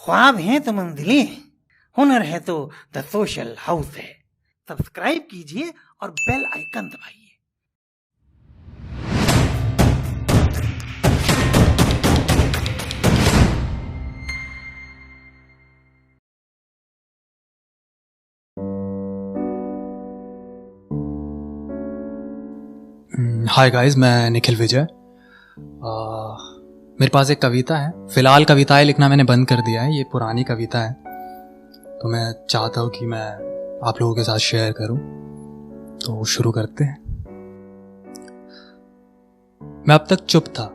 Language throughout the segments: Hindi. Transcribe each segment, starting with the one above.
ख्वाब हैं तो मंजिलें हैं, हुनर है तो द सोशल हाउस है। सब्सक्राइब कीजिए और बेल आइकन दबाइए। हाय गाइस, मैं निखिल विजय। मेरे पास एक कविता है। फ़िलहाल कविताएं लिखना मैंने बंद कर दिया है, ये पुरानी कविता है, तो मैं चाहता हूँ कि मैं आप लोगों के साथ शेयर करूँ। तो शुरू करते हैं। मैं अब तक चुप था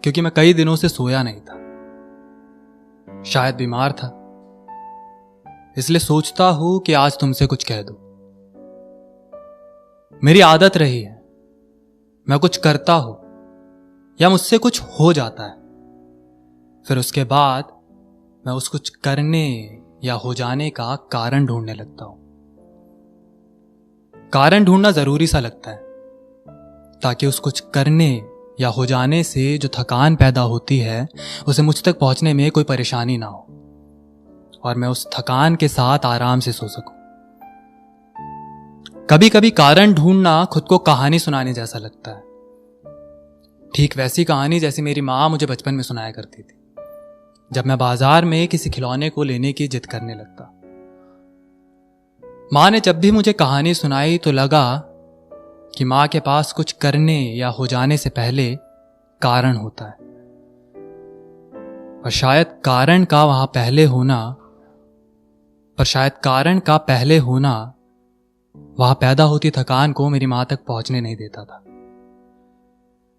क्योंकि मैं कई दिनों से सोया नहीं था, शायद बीमार था, इसलिए सोचता हूँ कि आज तुमसे कुछ कह दूँ। मेरी आदत रही है, मैं कुछ करता हूं या मुझसे कुछ हो जाता है, फिर उसके बाद मैं उस कुछ करने या हो जाने का कारण ढूंढने लगता हूं। कारण ढूंढना जरूरी सा लगता है ताकि उस कुछ करने या हो जाने से जो थकान पैदा होती है उसे मुझ तक पहुंचने में कोई परेशानी ना हो और मैं उस थकान के साथ आराम से सो सकूं। कभी कभी कारण ढूंढना खुद को कहानी सुनाने जैसा लगता है, ठीक वैसी कहानी जैसी मेरी माँ मुझे बचपन में सुनाया करती थी जब मैं बाजार में किसी खिलौने को लेने की जिद करने लगता। माँ ने जब भी मुझे कहानी सुनाई तो लगा कि माँ के पास कुछ करने या हो जाने से पहले कारण होता है, और शायद कारण का पहले होना वहां पैदा होती थकान को मेरी मां तक पहुंचने नहीं देता था।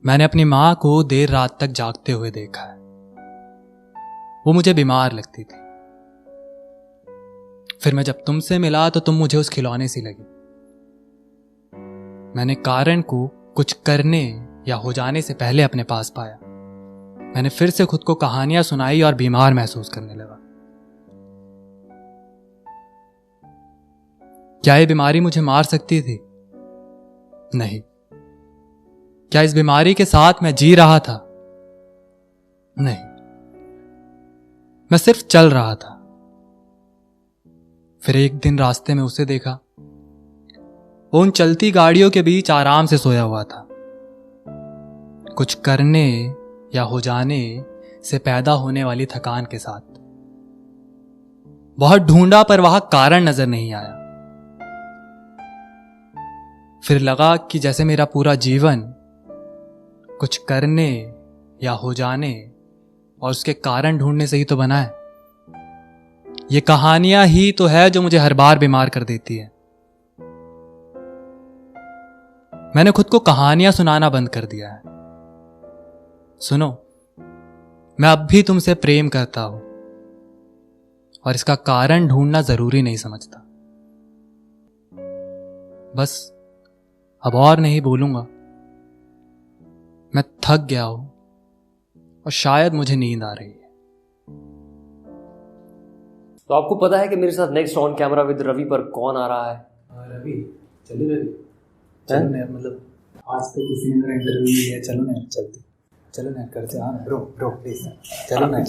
मैंने अपनी मां को देर रात तक जागते हुए देखा है। वो मुझे बीमार लगती थी। फिर मैं जब तुमसे मिला तो तुम मुझे उस खिलौने सी लगी। मैंने कारण को कुछ करने या हो जाने से पहले अपने पास पाया। मैंने फिर से खुद को कहानियां सुनाई और बीमार महसूस करने लगा। क्या ये बीमारी मुझे मार सकती थी? नहीं। क्या इस बीमारी के साथ मैं जी रहा था? नहीं। मैं सिर्फ चल रहा था। फिर एक दिन रास्ते में उसे देखा। वो उन चलती गाड़ियों के बीच आराम से सोया हुआ था, कुछ करने या हो जाने से पैदा होने वाली थकान के साथ। बहुत ढूंढा पर वहां कारण नजर नहीं आया। फिर लगा कि जैसे मेरा पूरा जीवन कुछ करने या हो जाने और उसके कारण ढूंढने से ही तो बना है। ये कहानियां ही तो है जो मुझे हर बार बीमार कर देती है। मैंने खुद को कहानियां सुनाना बंद कर दिया है। सुनो, मैं अब भी तुमसे प्रेम करता हूं और इसका कारण ढूंढना जरूरी नहीं समझता। बस अब और नहीं बोलूंगा। मैं थक गया हूं और शायद मुझे नींद आ रही है। तो आपको पता है कि मेरे साथ next on camera with Ravi पर कौन आ रहा है? रवि, चलो ना यार, मतलब आज तक किसी ने मेरा इंटरव्यू लिया। चलो ना यार, चलते, चलो ना यार, करते। हाँ ब्रो प्लीज, चलो ना।